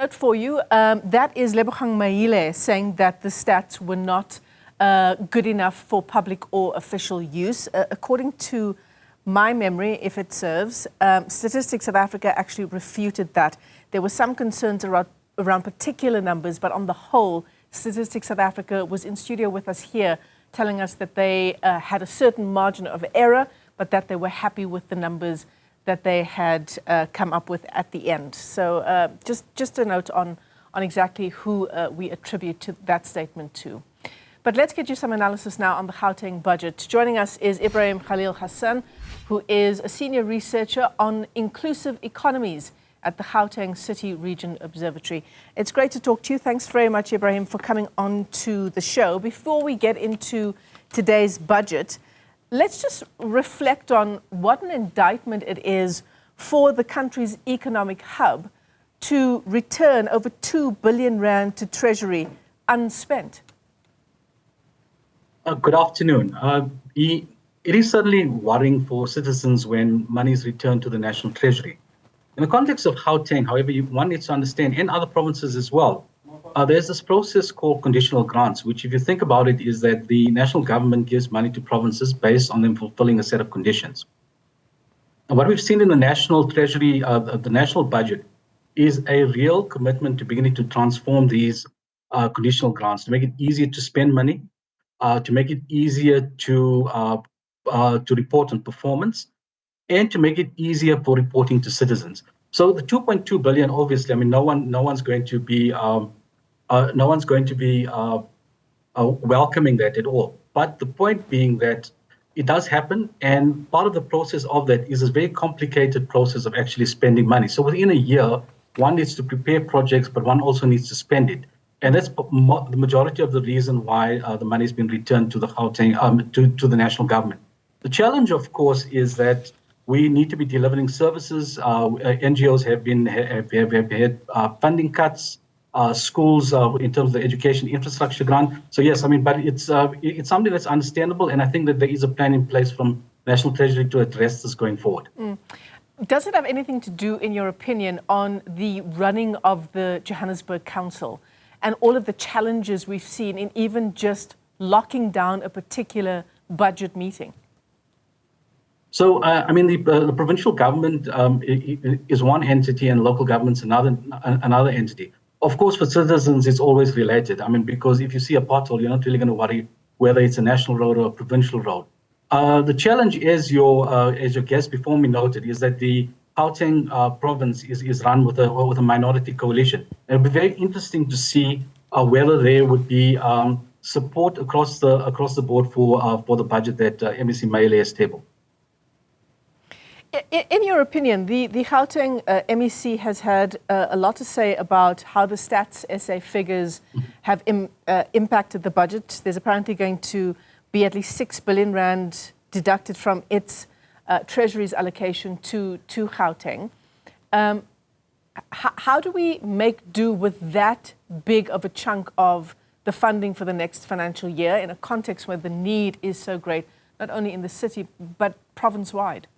Note for you, that is Lebogang Maile saying that the stats were not good enough for public or official use. According to my memory, if it serves, Statistics South Africa actually refuted that. There were some concerns around particular numbers, but on the whole, Statistics South Africa was in studio with us here telling us that they had a certain margin of error, but that they were happy with the numbers that they had come up with at the end. So just a note on exactly who we attribute to that statement to. But let's get you some analysis now on the Gauteng budget. Joining us is Ebrahim-Khalil Hassen, who is a senior researcher on inclusive economies at the Gauteng City Region Observatory. It's great to talk to you. Thanks very much, Ebrahim, for coming on to the show. Before we get into today's budget, let's just reflect on what an indictment it is for the country's economic hub to return over 2 billion rand to Treasury unspent. Good afternoon. It is certainly worrying for citizens when money is returned to the National Treasury. In the context of Gauteng, however, one needs to understand, and other provinces as well, there's this process called conditional grants, which, if you think about it, is that the national government gives money to provinces based on them fulfilling a set of conditions. And what we've seen in the National Treasury, the national budget, is a real commitment to beginning to transform these conditional grants, to make it easier to spend money, to make it easier to report on performance, and to make it easier for reporting to citizens. So the 2.2 billion, obviously, I mean, no one's going to be welcoming that at all. But the point being that it does happen, and part of the process of that is a very complicated process of actually spending money. So within a year, one needs to prepare projects, but one also needs to spend it. And that's the majority of the reason why the money has been returned to the Gauteng, to the national government. The challenge, of course, is that we need to be delivering services. NGOs have had funding cuts. Schools in terms of the education infrastructure grant. So yes, I mean, but it's something that's understandable, and I think that there is a plan in place from National Treasury to address this going forward. Does it have anything to do, in your opinion, on the running of the Johannesburg Council and all of the challenges we've seen in even just locking down a particular budget meeting? So, I mean, the provincial government is one entity and local government's another entity. Of course, for citizens, it's always related. I mean, because if you see a pothole, you're not really going to worry whether it's a national road or a provincial road. The challenge, as your guest before me noted, is that the Gauteng province is run with a minority coalition. And it'll be very interesting to see whether there would be support across the board for the budget that MEC Maile has tabled. In your opinion, the Gauteng MEC has had a lot to say about how the Stats SA figures have impacted the budget. There's apparently going to be at least 6 billion rand deducted from its Treasury's allocation to Gauteng. How do we make do with that big of a chunk of the funding for the next financial year in a context where the need is so great, not only in the city, but province-wide?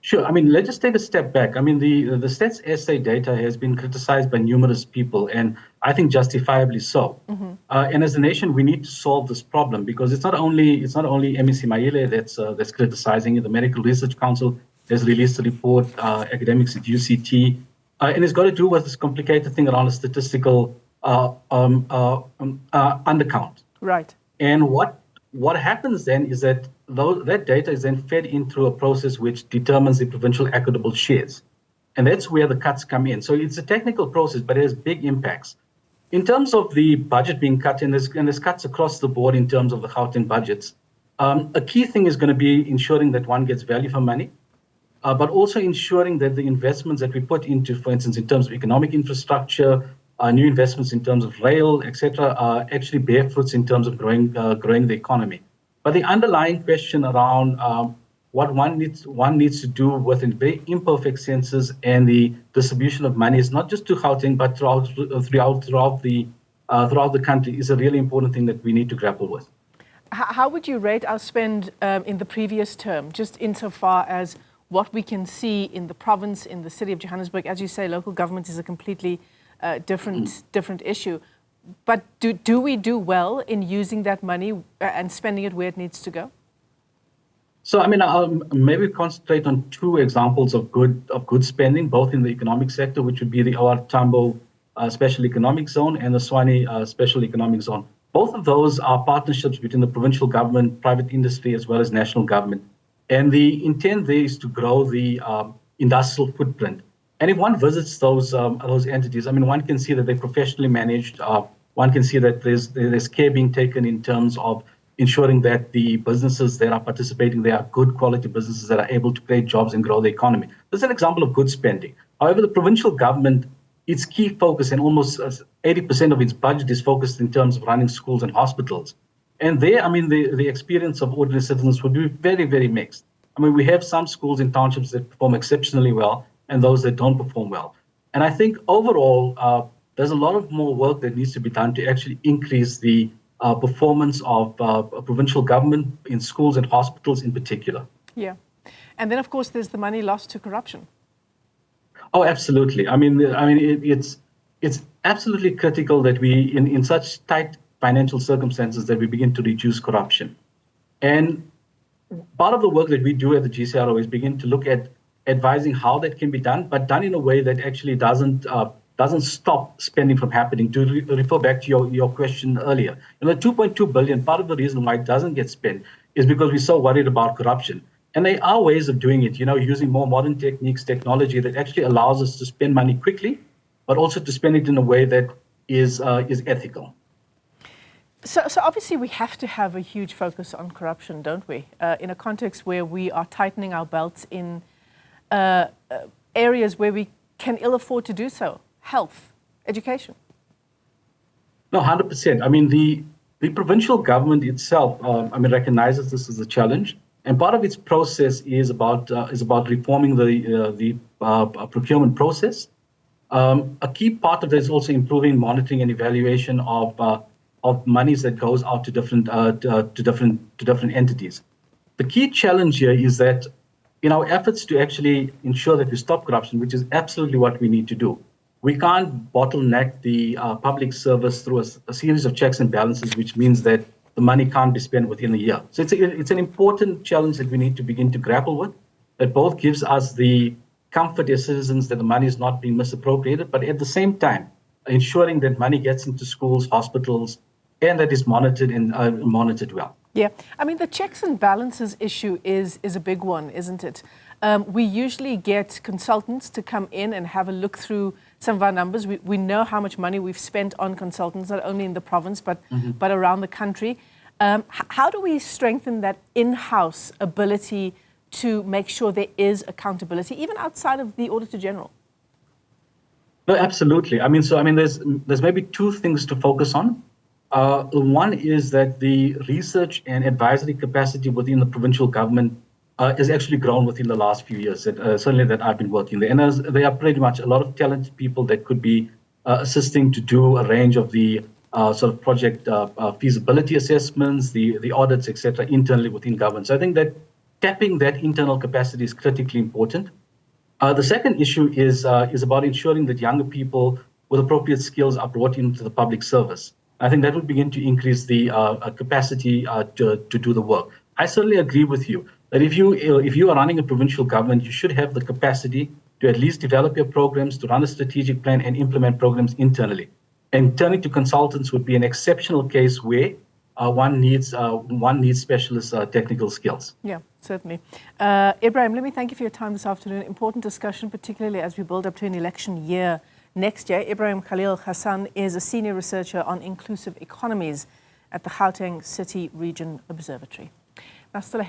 Sure. I mean, let's just take a step back. I mean, the Stats SA data has been criticized by numerous people, and I think justifiably so. And as a nation, we need to solve this problem, because it's not only MEC Maile that's criticizing it. The Medical Research Council has released a report, academics at UCT, and it's got to do with this complicated thing around a statistical undercount. Right. And what happens then is that that data is then fed in through a process which determines the provincial equitable shares. And that's where the cuts come in. So it's a technical process, but it has big impacts. In terms of the budget being cut, and there's cuts across the board in terms of the Gauteng budgets, a key thing is going to be ensuring that one gets value for money, but also ensuring that the investments that we put into, for instance, in terms of economic infrastructure, new investments in terms of rail, etc., actually bear fruits in terms of growing the economy. But the underlying question around what one needs to do with in very imperfect senses and the distribution of money is not just to Gauteng, but throughout the country is a really important thing that we need to grapple with. How would you rate our spend in the previous term, just insofar as what we can see in the province, in the city of Johannesburg? As you say, local government is a completely different issue. But do we do well in using that money and spending it where it needs to go? So, I mean, I'll maybe concentrate on two examples of good spending, both in the economic sector, which would be the OR Tambo Special Economic Zone and the Swane Special Economic Zone. Both of those are partnerships between the provincial government, private industry, as well as national government. And the intent there is to grow the industrial footprint. And if one visits those entities, I mean, one can see that they're professionally managed. One can see that there's care being taken in terms of ensuring that the businesses that are participating, they are good quality businesses that are able to create jobs and grow the economy. This is an example of good spending. However, the provincial government, its key focus and almost 80% of its budget is focused in terms of running schools and hospitals. And there, I mean, the experience of ordinary citizens would be very, very mixed. I mean, we have some schools in townships that perform exceptionally well and those that don't perform well. And I think overall, there's a lot of more work that needs to be done to actually increase the performance of provincial government in schools and hospitals in particular. Yeah. And then, of course, there's the money lost to corruption. Oh, absolutely. I mean, it's absolutely critical that we, in such tight financial circumstances, that we begin to reduce corruption. And part of the work that we do at the GCRO is begin to look at advising how that can be done, but done in a way that actually doesn't stop spending from happening. To refer back to your question earlier, the 2.2 billion, part of the reason why it doesn't get spent is because we're so worried about corruption. And there are ways of doing it, using more modern techniques, technology that actually allows us to spend money quickly, but also to spend it in a way that is ethical. So obviously we have to have a huge focus on corruption, don't we? In a context where we are tightening our belts in areas where we can ill afford to do so. Health, education. No, 100%. I mean, the provincial government itself, recognizes this as a challenge, and part of its process is about reforming the procurement process. A key part of that is also improving monitoring and evaluation of monies that goes out to different entities. The key challenge here is that in our efforts to actually ensure that we stop corruption, which is absolutely what we need to do, we can't bottleneck the public service through a series of checks and balances, which means that the money can't be spent within a year. So it's an important challenge that we need to begin to grapple with, that both gives us the comfort as citizens that the money is not being misappropriated, but at the same time, ensuring that money gets into schools, hospitals, and that is monitored and monitored well. Yeah, I mean, the checks and balances issue is a big one, isn't it? We usually get consultants to come in and have a look through some of our numbers. We know how much money we've spent on consultants, not only in the province, but around the country. How do we strengthen that in-house ability to make sure there is accountability, even outside of the Auditor General? No, absolutely. There's maybe two things to focus on. One is that the research and advisory capacity within the provincial government has actually grown within the last few years, certainly that I've been working there. And there are pretty much a lot of talented people that could be assisting to do a range of the sort of project feasibility assessments, the audits, etc., internally within government. So I think that tapping that internal capacity is critically important. The second issue is about ensuring that younger people with appropriate skills are brought into the public service. I think that would begin to increase the capacity to do the work. I certainly agree with you that if you are running a provincial government, you should have the capacity to at least develop your programs, to run a strategic plan and implement programs internally. And turning to consultants would be an exceptional case where one needs specialist technical skills. Yeah, certainly. Ebrahim, let me thank you for your time this afternoon. Important discussion, particularly as we build up to an election year next year. Ebrahim-Khalil Hassen is a senior researcher on inclusive economies at the Gauteng City Region Observatory. Now, still